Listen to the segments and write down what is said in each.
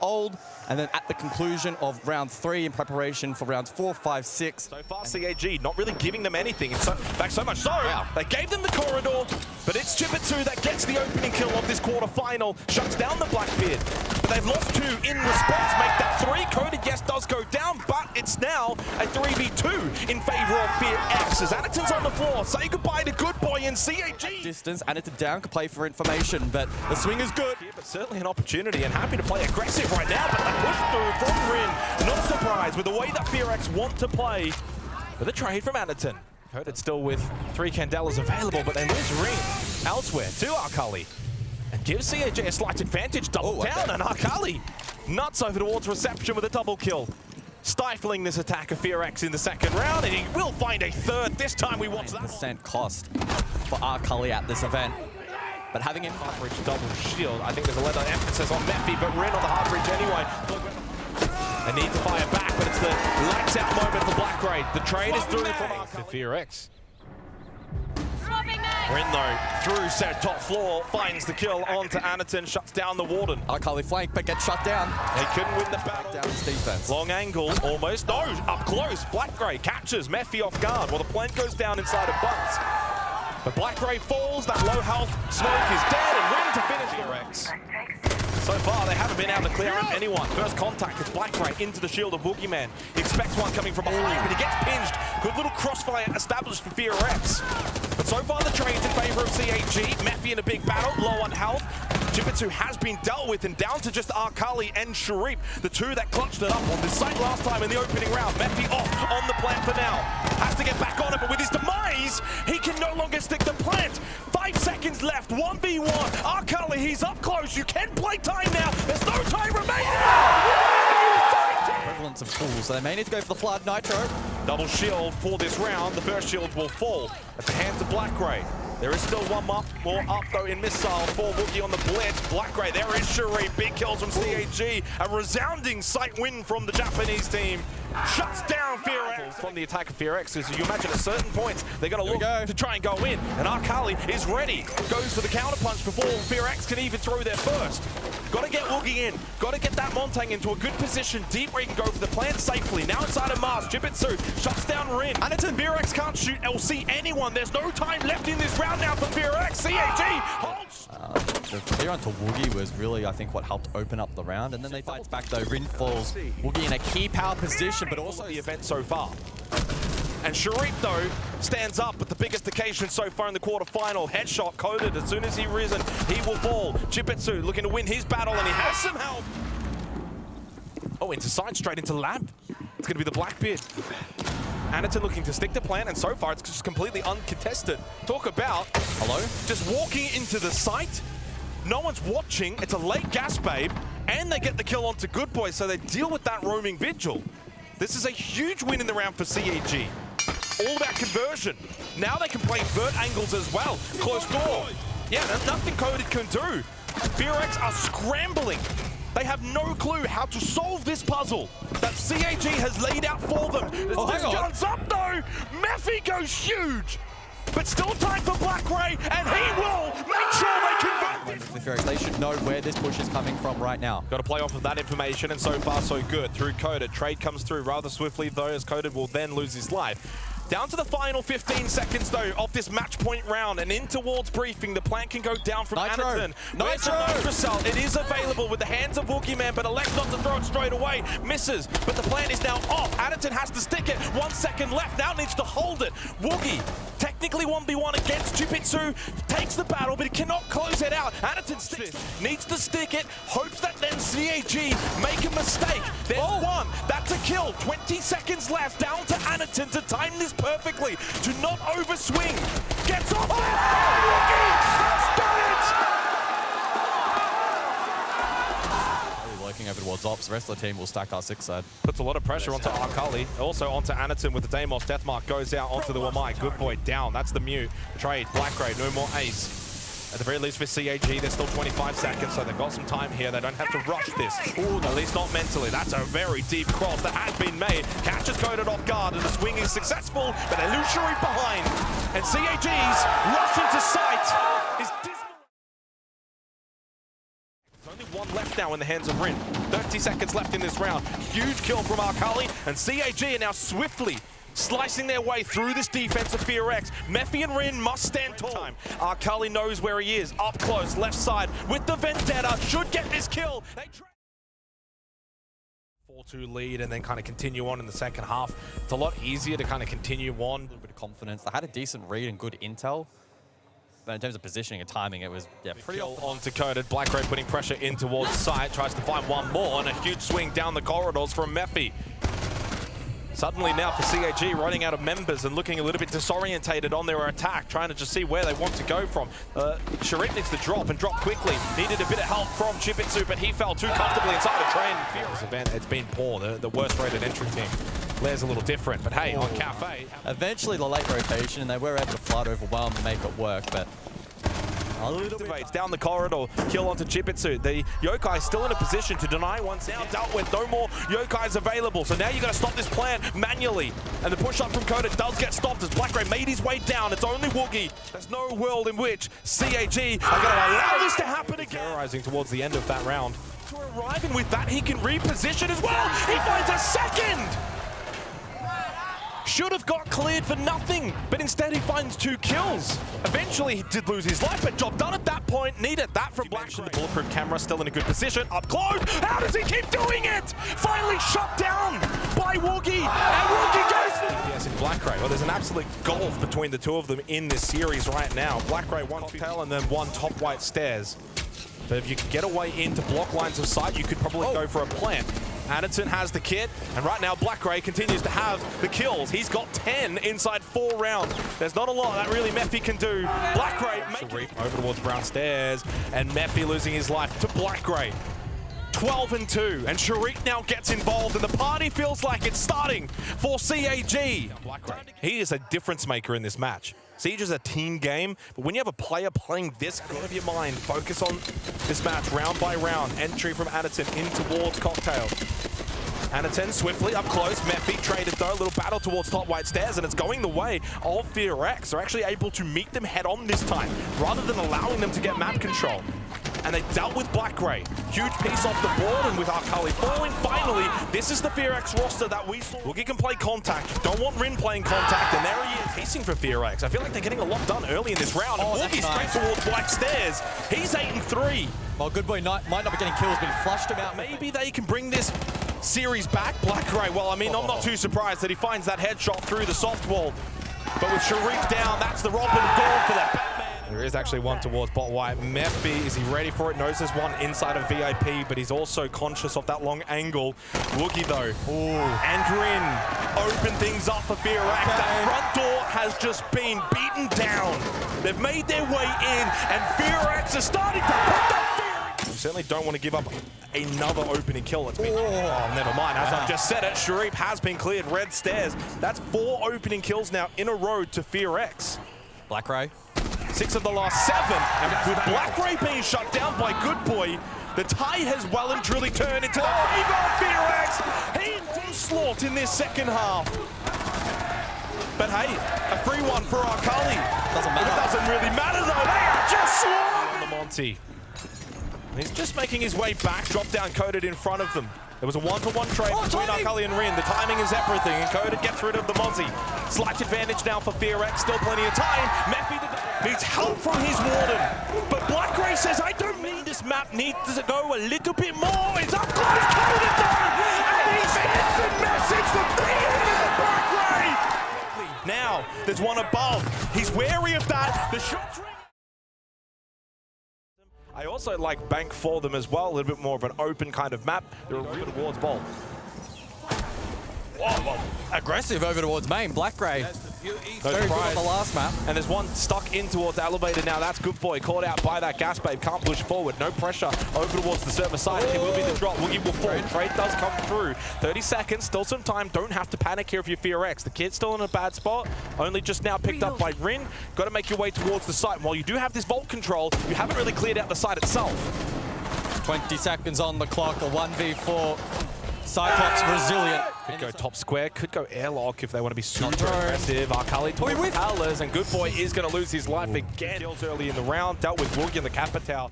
old, and then at the conclusion of round 3 in preparation for rounds 4, 5, 6. So far, CAG not really giving them anything. In fact, so much so, they gave them the corridor, but it's Chipitsu that gets the opening kill of this quarterfinal, shuts down the Blackbeard. But they've lost 2 in response, make that 3. Coded, yes, does go down, but it's now a 3v2 in favor of fearx. As Anaton's on the floor, say goodbye to Good Boy and CAG. Distance, Anaton down, could play for information, but the swing is good. But certainly an opportunity, and happy to play aggressive right now, but the push through from Rin. Not a surprise with the way that fearx want to play. With a trade from Anaton. Coded still with 3 Candelas available, but they lose Ring elsewhere to Akali. And gives CAG a slight advantage, double down, and Akali nuts over towards reception with a double kill. Stifling this attack of fearx in the second round, and he will find a third. This time we watch that. % cost for Akali at this event. But having him half-bridge double shield, I think there's a little emphasis on Mephi, but Rin on the half-bridge anyway. They need to fire back, but it's the lights out moment for Blackgrade. The trade is through from Akali to fearx. Rin though, through said top floor, finds the kill onto Anaton, shuts down the Warden. Akali flank, but gets shut down. They couldn't win the battle. Down his defense. Long angle, almost. No, up close. Blackgrade catches Mephi off guard while the plant goes down inside of Bunts. But Blackgrade falls, that low health smoke is dead, and Rin to finish fearx. So far, they haven't been able to clear out anyone. First contact is Blackgrade into the shield of Boogeyman. He expects one coming from behind, but he gets pinged. Good little crossfire established for fearx. But so far, the trade's in favor of CAG. Mephi in a big battle, low on health. Chipitsu has been dealt with, and down to just Akali and Sharif, the 2 that clutched it up on this site last time in the opening round. Mephi off on the plant for now. Has to get back on it, but with his demise, he can no longer stick the plant. 5 seconds left, 1v1. Akali, he's up close. You can play time now. There's no time remaining. Prevalence of tools, so they may need to go for the Flood Nitro. Double shield for this round. The first shield will fall at the hands of Blackgrade. There is still one more up though in missile for Wookie on the blitz. Blackgrade, there is Sharif. Big kills from CAG. A resounding sight win from the Japanese team. Shuts down fearx from the attack of fearx. As you imagine, at certain points, they're going to look to try and go in. And Akali is ready. Goes for the counterpunch before fearx can even throw their first. Got to get Woogie in. Got to get that Montang into a good position, deep where he can go for the plant safely. Now inside of Mars, Chipitsu shuts down Rin. Anaton, fearx can't shoot or see anyone. There's no time left in this round now for fearx. CAG holds. The clear onto Woogie was really, I think, what helped open up the round. And then they fight back though. Rin falls. Woogie in a key power position, but also the event so far. And Sharif, though, stands up at the biggest occasion so far in the quarterfinal. Headshot coded. As soon as he risen, he will fall. Chipitsu looking to win his battle, and he has some help. Oh, into side, straight into lab. It's going to be the Blackbeard. Anaton looking to stick to plan, and so far it's just completely uncontested. Talk about, just walking into the site. No one's watching. It's a late gas babe, and they get the kill onto Good Boy, so they deal with that roaming vigil. This is a huge win in the round for CAG. All about conversion. Now they can play vert angles as well. Close door. Yeah, nothing Coded can do. fearx are scrambling. They have no clue how to solve this puzzle that CAG has laid out for them. This guns up though. Mephi goes huge. But still time for Blackgrade, and he will make sure they convert. They should know where this push is coming from right now. Got to play off of that information, and so far so good. Through Coded, trade comes through rather swiftly though, as Coded will then lose his life. Down to the final 15 seconds though of this match point round, and in towards briefing, the plant can go down from Anaton. Nitro cell, it is available with the hands of Boogeyman, but elects not to throw it straight away. Misses, but the plant is now off. Anaton has to stick it. 1 second left, now needs to hold it. Woogie, technically 1v1 against Chipitsu, takes the battle, but he cannot close it out. Anaton needs to stick it, hopes that then CAG make a mistake. There's one, that's a kill. 20 seconds left, down to Anaton to time this perfectly, to not overswing. Gets off it! Woogie has done it! Working over towards ops, the rest of the team will stack our 6 side. Puts a lot of pressure onto Akali, also onto Anaton with the Deimos. Deathmark goes out onto the Wamai. Good Boy down, that's the Mew. Trade, Blackgrade, no more ace. At the very least for CAG, there's still 25 seconds, so they've got some time here. They don't have to rush this. Ooh, at least not mentally. That's a very deep cross that has been made. Catch is Coded off guard, and the swing is successful, but they lose Sharif behind. And CAG's rush into sight is dismal. There's only one left now in the hands of Rin. 30 seconds left in this round. Huge kill from Arcali, and CAG are now swiftly slicing their way through this defense of fearx. Mephi and Rin must stand tall. Arcali knows where he is, up close, left side, with the Vendetta, should get this kill. 4-2 lead and then kind of continue on in the second half. It's a lot easier to kind of continue on. A little bit of confidence. They had a decent read and good intel. But in terms of positioning and timing, it was pretty onto Coded. Blackray putting pressure in towards site, tries to find one more, and a huge swing down the corridors from Mephi. Suddenly now for CAG running out of members and looking a little bit disorientated on their attack, trying to just see where they want to go from. Sharik needs to drop and drop quickly. Needed a bit of help from Chibitsu, but he fell too comfortably inside a train. This event, it's been poor. The worst rated entry team. Blair's a little different, but hey, on Cafe. Eventually the late rotation, they were able to flood overwhelm and make it work, but Activates down the corridor, kill onto Chibitsu. The Yokai still in a position to deny once now dealt with. No more Yokais available, so now you got to stop this plan manually. And the push up from Coda does get stopped as Blackray made his way down. It's only Woogie. There's no world in which CAG are going to allow this to happen again. Terrorizing towards the end of that round. Arriving with that, he can reposition as well. He finds a second. Should have got cleared for nothing, but instead he finds 2 kills. Eventually he did lose his life, but job done at that point. Needed that from Blackray. The bulletproof camera still in a good position, up close. How does he keep doing it? Finally shut down by Woogie, and Woogie goes. Yes, in Blackray. Well, there's an absolute gulf between the two of them in this series right now. Blackray one cocktail and then one top white stairs. But if you could get away into block lines of sight, you could probably go for a plant. Addison has the kit, and right now Blackray continues to have the kills. He's got 10 inside 4 rounds. There's not a lot that really Mephi can do. Blackray over towards brown stairs, and Mephi losing his life to Blackray. 12-2, and Sharik now gets involved, and the party feels like it's starting for CAG. Blackray, he is a difference maker in this match. Siege is a team game, but when you have a player playing this out of your mind, focus on this match round by round. Entry from Addison in towards Cocktail. Addison swiftly up close. Mephi traded though, a little battle towards top white stairs, and it's going the way of fearx. They're actually able to meet them head on this time, rather than allowing them to get map control. And they dealt with Blackray. Huge piece off the board, and with Arcali falling, finally, this is the fearx roster that we saw. Woogie can play contact. Don't want Rin playing contact, and there he is, pacing for fearx. I feel like they're getting a lot done early in this round. And Woogie straight towards black stairs. He's 8-3. Well, good boy might not be getting kills, but he flushed him out. Maybe they can bring this series back. Blackray, well, I mean, I'm not too surprised that he finds that headshot through the soft wall. But with Sharik down, that's the Robin gone for that Batman. There is actually one towards bot white. Mephi, is he ready for it? Knows there's one inside of VIP, but he's also conscious of that long angle. Woogie though, and Rin open things up for fearx. That front door has just been beaten down. They've made their way in, and fearx are starting to put that fear. You certainly don't want to give up another opening kill. It's been, never mind. As I've just said it, Sharif has been cleared. Red stairs. That's 4 opening kills now in a row to fearx. Blackray. 6 of the last 7, and with Blackray being shut down by Good Boy, the tide has well and truly turned into the favor of fearx. He onslaught in this second half. But hey, a free one for Arcali. Doesn't matter. It doesn't really matter though. They are just swarming the Monty. He's just making his way back, drop down Coded in front of them. There was a 1-for-1 trade between Arcali and Rin. The timing is everything, and Coded gets rid of the Monty. Slight advantage now for fearx, still plenty of time. Mephi needs help from his warden, but Blackray says, I don't mean this map needs to go a little bit more. It's up close, Coded down, and he sends a message from Blackray. Now, there's one above. He's wary of that. The shot's ring. I also like bank for them as well, a little bit more of an open kind of map. They're over towards ball. Whoa. Aggressive over towards main. Blackray. Very good on the last map. And there's one stuck in towards elevator now. That's Good Boy. Caught out by that gas babe. Can't push forward. No pressure over towards the server side. It will be the drop. Woogie will fall. Trade does come through. 30 seconds. Still some time. Don't have to panic here if you're fearx. The kid's still in a bad spot. Only just now picked up by Rin. Got to make your way towards the site. And while you do have this vault control, you haven't really cleared out the site itself. 20 seconds on the clock. A 1v4. Cyclops resilient. Could go top square, could go airlock if they want to be super aggressive. Arcali towards Palace, and Good Boy is going to lose his life again. Kills early in the round, dealt with Woogie and the Capitao.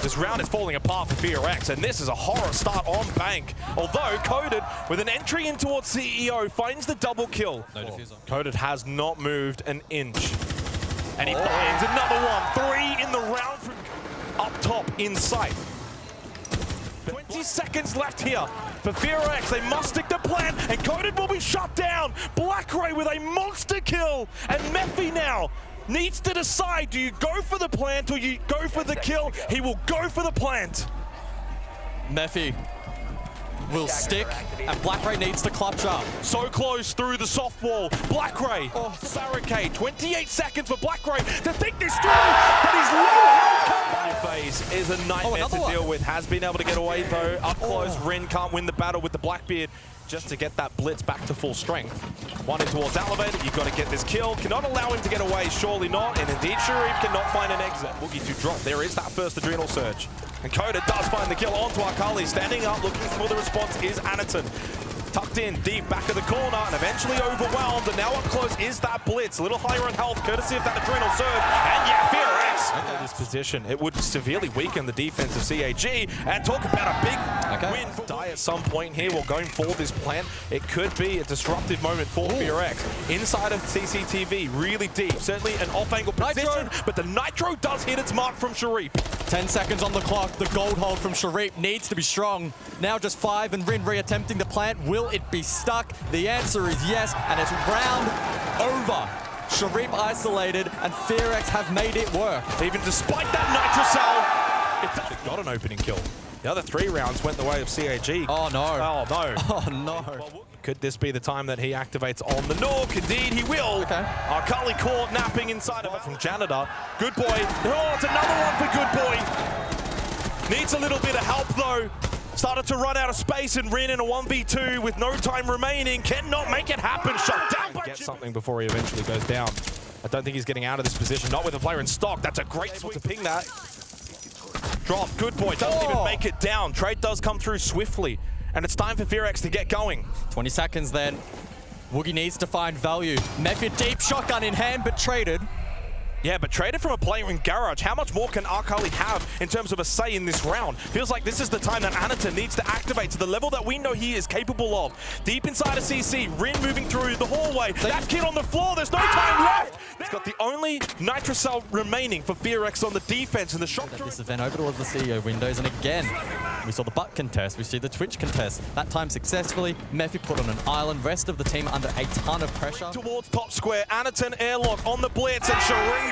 This round is falling apart for fearx, and this is a horror start on Bank. Although Coded, with an entry in towards CEO, finds the double kill. No diffuser. Coded has not moved an inch. And he finds another one. 3 in the round from up top in sight. 20 seconds left here for fearx. They must stick to plan, and Coded will be shut down. BlackRay with a monster kill, and Mephi now needs to decide, do you go for the plant or you go for the kill? He will go for the plant. Mephi will stick, and BlackRay needs to clutch up. So close through the soft wall. BlackRay, barricade. 28 seconds for BlackRay to think this through, but he's low health. Phase is a nightmare to deal with. Has been able to get away though. Up close, Rin can't win the battle with the Blackbeard just to get that blitz back to full strength. One in towards Elevator, you've got to get this kill. Cannot allow him to get away, surely not. And indeed, Sharif cannot find an exit. Boogie to drop, there is that first adrenal surge. And Coded does find the kill onto Akali. Standing up, looking for the response is Anaton. Tucked in, deep, back of the corner, and eventually overwhelmed. And now up close is that blitz. A little higher on health, courtesy of that adrenal surge. And yeah, fearx. This position, it would severely weaken the defense of CAG. And talk about a big win for Die at some point here. While going for this plant, it could be a disruptive moment for fearx. Inside of CCTV, really deep. Certainly an off-angle position, but the Nitro does hit its mark from Sharif. 10 seconds on the clock. The gold hold from Sharif needs to be strong. Now just 5, and Rin re-attempting the plant. Will it be stuck? The answer is yes, and it's round over. Sharif isolated, and fearx have made it work. Even despite that Nitro cell, it got an opening kill. The other 3 rounds went the way of CAG. Oh no. Oh no. Oh no. Well, could this be the time that he activates on the Nook? Indeed, he will. Okay. Akali caught napping inside of it from Janitor. Good boy. Oh, it's another one for Good boy. Needs a little bit of help though. Started to run out of space, and Rin in a 1v2 with no time remaining. Cannot make it happen. Shut down by Get something before he eventually goes down. I don't think he's getting out of this position. Not with a player in stock. That's a great swing to ping that. Drop. Good boy. Doesn't even make it down. Trade does come through swiftly. And it's time for fearx to get going. 20 seconds then. Woogie needs to find value. Mephi deep shotgun in hand, but traded. Yeah, but traded from a player in Garage. How much more can Akali have in terms of a say in this round? Feels like this is the time that Anaton needs to activate to the level that we know he is capable of. Deep inside of CC, Rin moving through the hallway. That kid on the floor, there's no time left. He's got the only Nitro cell remaining for fearx on the defense, and the shot. This event overall of the CEO windows, and again, we saw the butt contest, we see the Twitch contest. That time successfully, Mephi put on an island, rest of the team under a ton of pressure. Towards top square, Anaton airlock on the blitz, and Sharif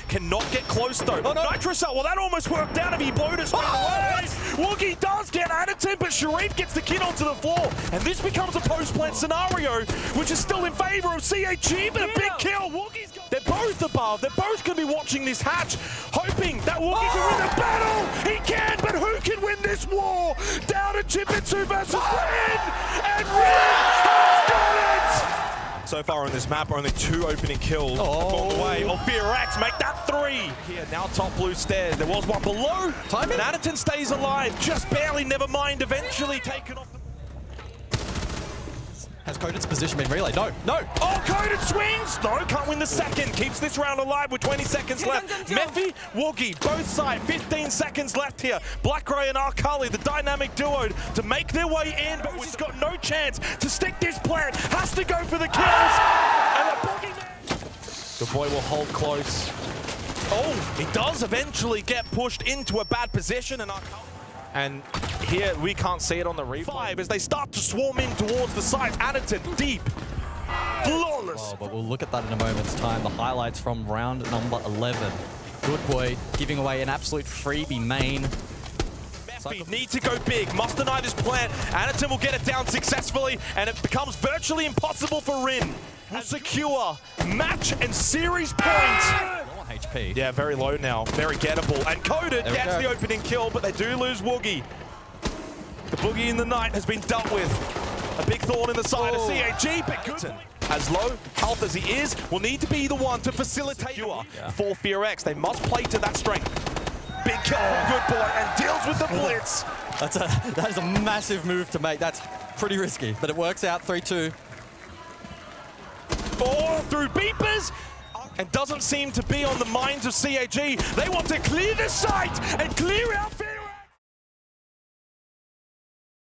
cannot get close though. Oh, no. Nitro cell, well that almost worked out if he blowed us away. Woogie does get Anaton, but Sharif gets the kid onto the floor. And this becomes a post-plant scenario, which is still in favor of CAG, but a big kill. Woogie's got... They're both above. They're both going to be watching this hatch, hoping that Woogie can win the battle. He can, but who can win this war? Down to Chipitsu versus Rin, and Rin has got it! So far on this map, only 2 opening kills along the way. fearx make that 3. Here, now top blue stairs. There was one below. Timing. And Anaton stays alive, just barely, never mind, eventually taken off. Has Coded's position been relayed? No, no. Oh, Coded swings! No, can't win the second. Keeps this round alive with 20 seconds left. Mephi, Woogie, both sides, 15 seconds left here. BlackRay and Akali, the dynamic duo, to make their way in, but he's got no chance to stick this plant. Has to go for the kills. And the boogeyman. The boy will hold close. Oh, he does eventually get pushed into a bad position, and Akali. And here, we can't see it on the replay. 5 as they start to swarm in towards the side. Anaton deep. Flawless. Oh, but we'll look at that in a moment's time. The highlights from round number 11. Good boy, giving away an absolute freebie main. Mephi need to go big. Must deny this plant. Anaton will get it down successfully, and it becomes virtually impossible for Rin. Will secure match and series point. HP. Yeah, very low now. Very gettable. And Coded gets the opening kill, but they do lose Woogie. The Boogie in the night has been dealt with. A big thorn in the side of CAG, but good. As low health as he is, will need to be the one to facilitate for fearx. They must play to that strength. Big kill from Good Boy, and deals with the blitz. That is a massive move to make. That's pretty risky, but it works out. 3-2. Oh, through beepers. and doesn't seem to be on the minds of CAG. They want to clear the site and clear out fearx.